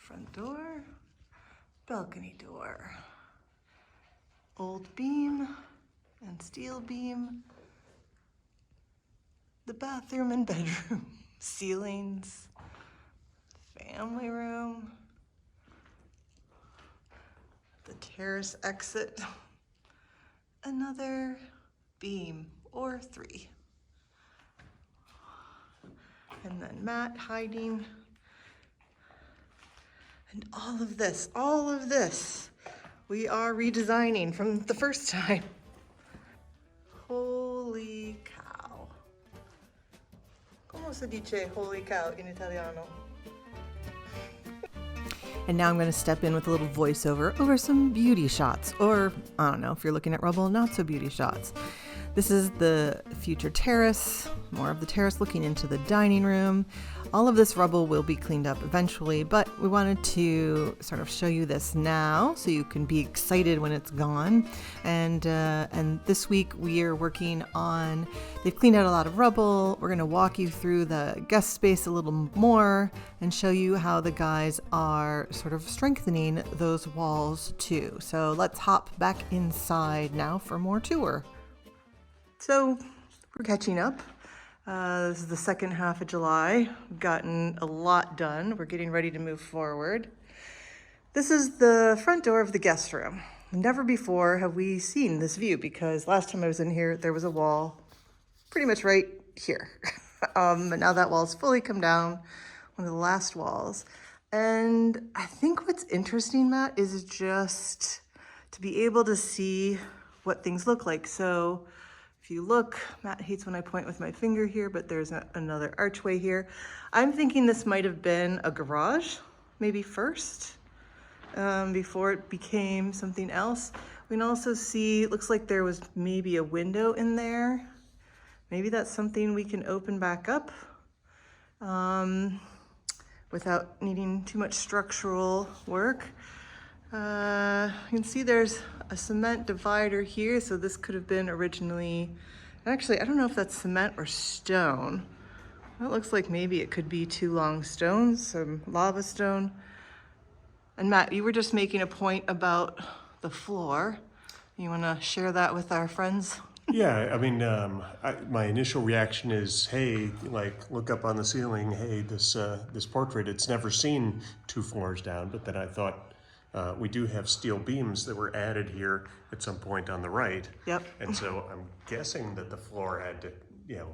Front door, balcony door, old beam and steel beam, the bathroom and bedroom, ceilings, family room, the terrace exit, another beam or three. And then Matt hiding. And all of this, we are redesigning from the first time. Holy cow. Come si dice holy cow in Italiano? And now I'm going to step in with a little voiceover over some beauty shots, or I don't know, if you're looking at rubble, not so beauty shots. This is the future terrace, more of the terrace looking into the dining room. All of this rubble will be cleaned up eventually, but we wanted to sort of show you this now so you can be excited when it's gone. And this week we are working on, they've cleaned out a lot of rubble. We're going to walk you through the guest space a little more and show you how the guys are sort of strengthening those walls too. So let's hop back inside now for more tour. So we're catching up. This is the second half of July. We've gotten a lot done. We're getting ready to move forward. This is the front door of the guest room. Never before have we seen this view because last time I was in here, there was a wall pretty much right here. But now that wall's fully come down, one of the last walls. And I think what's interesting, Matt, is just to be able to see what things look like. So if you look, Matt hates when I point with my finger here, but there's another archway here. I'm thinking this might have been a garage, maybe first, before it became something else. We can also see, it looks like there was maybe a window in there. Maybe that's something we can open back up without needing too much structural work. You can see there's a cement divider here, so this could have been originally, actually, I don't know if that's cement or stone. It looks like maybe it could be two long stones, some lava stone. And Matt, you were just making a point about the floor. You want to share that with our friends? Yeah, I mean, my initial reaction is, hey, like, look up on the ceiling, hey, this portrait, it's never seen 2 floors down, but then I thought, we do have steel beams that were added here at some point on the right. Yep. And so I'm guessing that the floor had to, the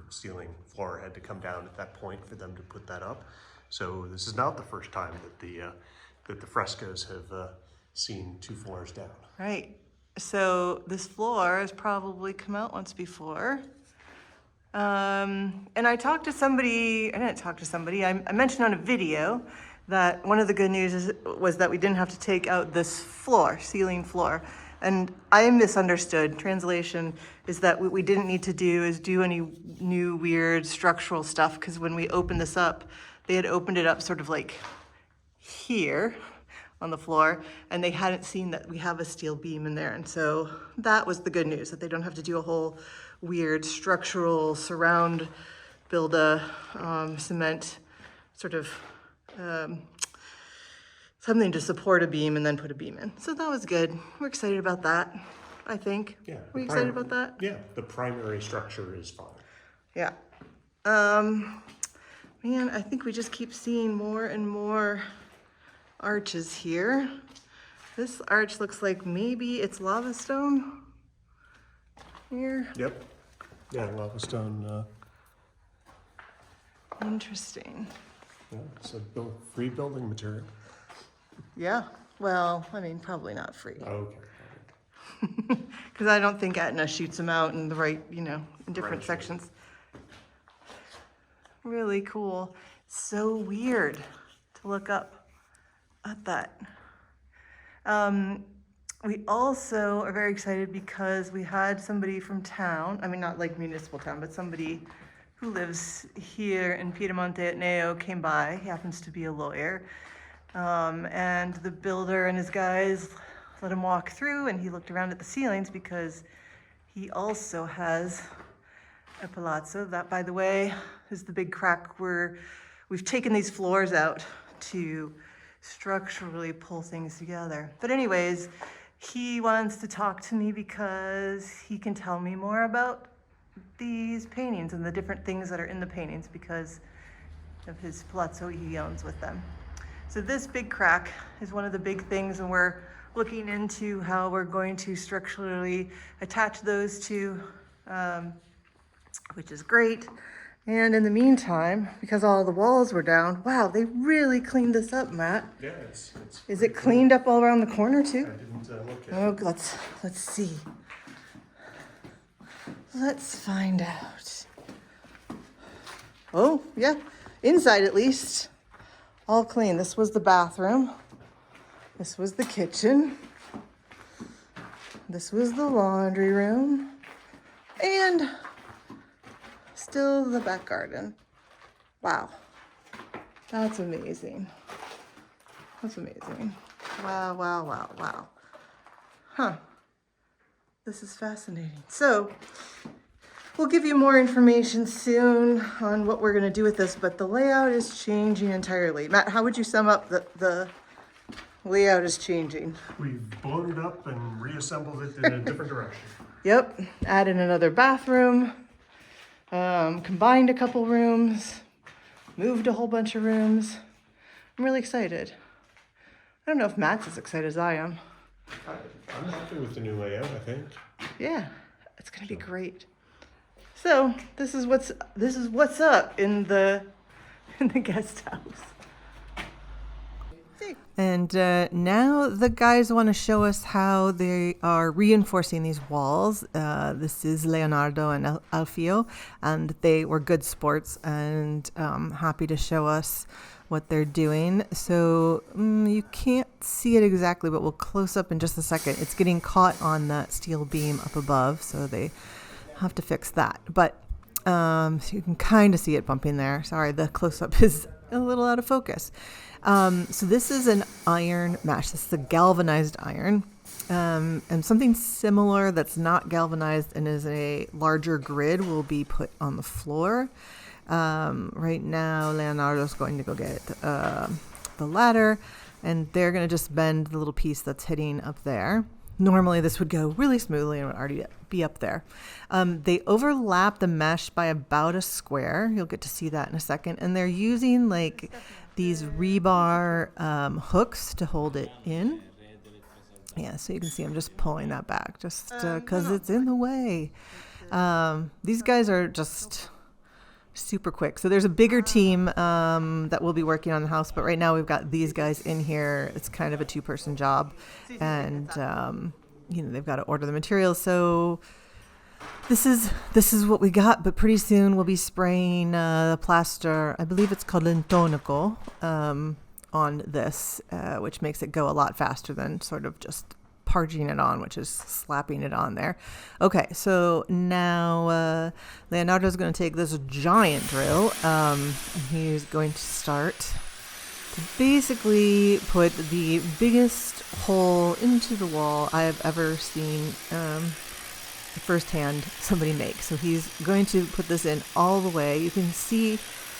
ceiling floor had to come down at that point for them to put that up. So this is not the first time that the frescoes have seen 2 floors down. Right. So this floor has probably come out once before. And I talked to somebody, I didn't talk to somebody, I mentioned on a video that one of the good news was that we didn't have to take out this floor, ceiling floor. And I misunderstood. Translation is that what we didn't need to do any new weird structural stuff, because when we opened this up, they had opened it up sort of like here on the floor, and they hadn't seen that we have a steel beam in there. And so that was the good news, that they don't have to do a whole weird structural surround, build a cement sort of something to support a beam and then put a beam in. So that was good. We're excited about that, I think. Yeah. Were you excited about that? Yeah, the primary structure is fine. Yeah. Man, I think we just keep seeing more and more arches here. This arch looks like maybe it's lava stone here. Yep. Yeah, lava stone. Interesting. Yeah, it's a free building material. Yeah. Well, I mean, probably not free. Okay. Because I don't think Etna shoots them out in the right, in different sections. Really cool. So weird to look up at that. We also are very excited because we had somebody from town, I mean, not like municipal town, but somebody who lives here in Piedimonte Etneo came by. He happens to be a lawyer. And the builder and his guys let him walk through, and he looked around at the ceilings because he also has a palazzo. That, by the way, is the big crack where we've taken these floors out to structurally pull things together. But anyways, he wants to talk to me because he can tell me more about these paintings and the different things that are in the paintings because of his palazzo he owns with them. So this big crack is one of the big things, and we're looking into how we're going to structurally attach those two, which is great. And in the meantime, because all the walls were down, wow, they really cleaned this up, Matt. Yeah, it's Is it cleaned up all around the corner too? I didn't look at Oh, let's see. Let's find out. Oh, yeah, inside at least, all clean. This was the bathroom. This was the kitchen. This was the laundry room. And still the back garden. Wow. That's amazing. That's amazing. Wow, wow, wow, wow. Huh. This is fascinating. So we'll give you more information soon on what we're going to do with this, but the layout is changing entirely. Matt, how would you sum up the layout is changing? We've blown it up and reassembled it in a different direction. Yep, added another bathroom, combined a couple rooms, moved a whole bunch of rooms. I'm really excited. I don't know if Matt's as excited as I am. I'm happy with the new layout, I think. Yeah, it's gonna be great. So this is what's up in the guest house. And now the guys want to show us how they are reinforcing these walls. This is Leonardo and Alfio, and they were good sports and happy to show us what they're doing. So you can't see it exactly, but we'll close up in just a second. It's getting caught on that steel beam up above, so they have to fix that. But so you can kind of see it bumping there. Sorry, the close-up is a little out of focus. So this is an iron mesh. This is a galvanized iron. And something similar that's not galvanized and is a larger grid will be put on the floor. Right now, Leonardo's going to go get the ladder, and they're going to just bend the little piece that's hitting up there. Normally, this would go really smoothly and would already be up there. They overlap the mesh by about a square. You'll get to see that in a second. And they're using like these rebar hooks to hold it in. Yeah, so you can see I'm just pulling that back just because it's in the way. These guys are just super quick. So there's a bigger team that will be working on the house, but right now we've got these guys in here. It's kind of a two-person job, and they've got to order the materials. So this is what we got, but pretty soon we'll be spraying the plaster. I believe it's called Lentonico on this, which makes it go a lot faster than sort of just parging it on, which is slapping it on there. Okay, so now Leonardo's going to take this giant drill. He's going to start to basically put the biggest hole into the wall I have ever seen firsthand somebody make. So he's going to put this in all the way. You can see,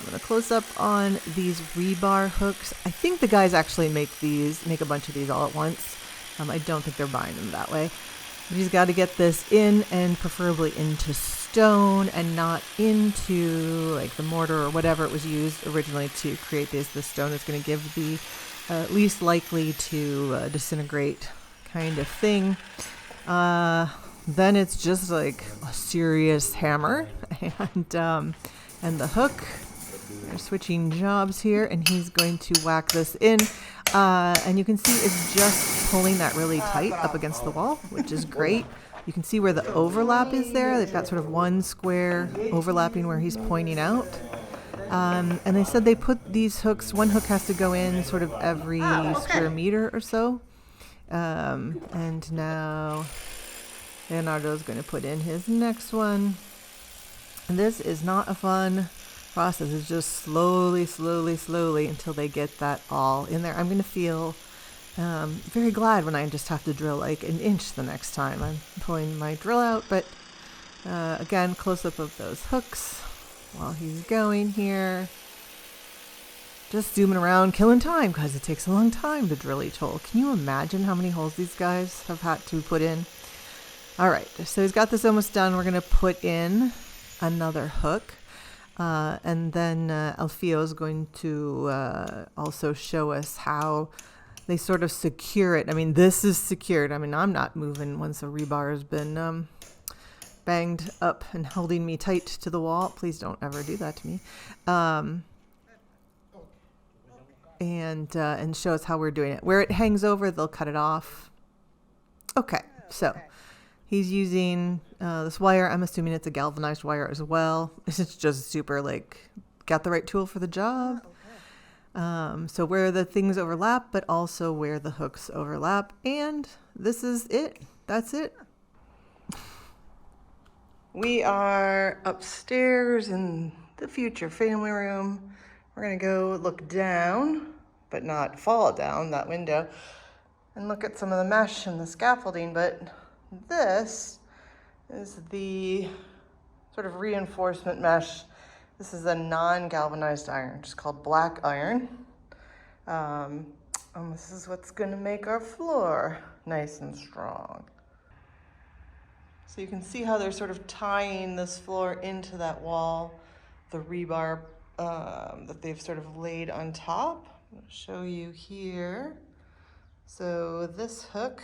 I'm going to close up on these rebar hooks. I think the guys actually make a bunch of these all at once. I don't think they're buying them that way. But he's got to get this in, and preferably into stone and not into like the mortar or whatever it was used originally to create this. The stone is going to give the least likely to disintegrate kind of thing. Then it's just like a serious hammer and the hook. They're switching jobs here, and he's going to whack this in. And you can see it's just pulling that really tight up against the wall, which is great. You can see where the overlap is there. They've got sort of one square overlapping where he's pointing out. And they said they put these hooks, one hook has to go in sort of every square meter or so. And now Leonardo's going to put in his next one. And this is not a fun process. It's just slowly until they get that all in there. I'm going to feel very glad when I just have to drill like an inch the next time I'm pulling my drill out. But again, close up of those hooks while he's going here. just zooming around, killing time because it takes a long time to drill each hole. Can you imagine how many holes these guys have had to put in? All right, so he's got this almost done. We're gonna put in another hook. And then Alfio is going to also show us how they sort of secure it. I mean, this is secured. I mean, I'm not moving once a rebar has been banged up and holding me tight to the wall. Please don't ever do that to me. And show us how we're doing it. Where it hangs over, they'll cut it off. Okay, so he's using this wire. I'm assuming it's a galvanized wire as well. It's just super, like, got the right tool for the job. So where the things overlap, but also where the hooks overlap. And this is it. That's it. We are upstairs in the future family room. We're gonna go look down, but not fall down that window, and look at some of the mesh and the scaffolding. But this is the sort of reinforcement mesh. This is a non-galvanized iron, just called black iron. And this is what's gonna make our floor nice and strong. So you can see how they're sort of tying this floor into that wall, the rebar that they've sort of laid on top. I'll show you here. So this hook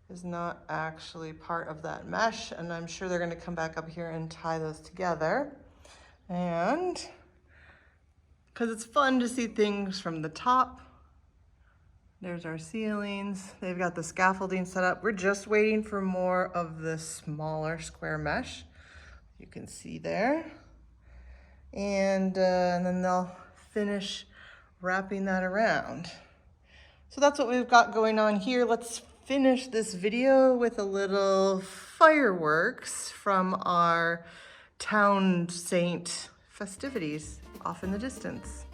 is not actually part of that mesh, and I'm sure they're going to come back up here and tie those together. And because it's fun to see things from the top. There's our ceilings. They've got the scaffolding set up. We're just waiting for more of the smaller square mesh. You can see there. And then they'll finish wrapping that around. So that's what we've got going on here. Let's finish this video with a little fireworks from our town saint festivities off in the distance.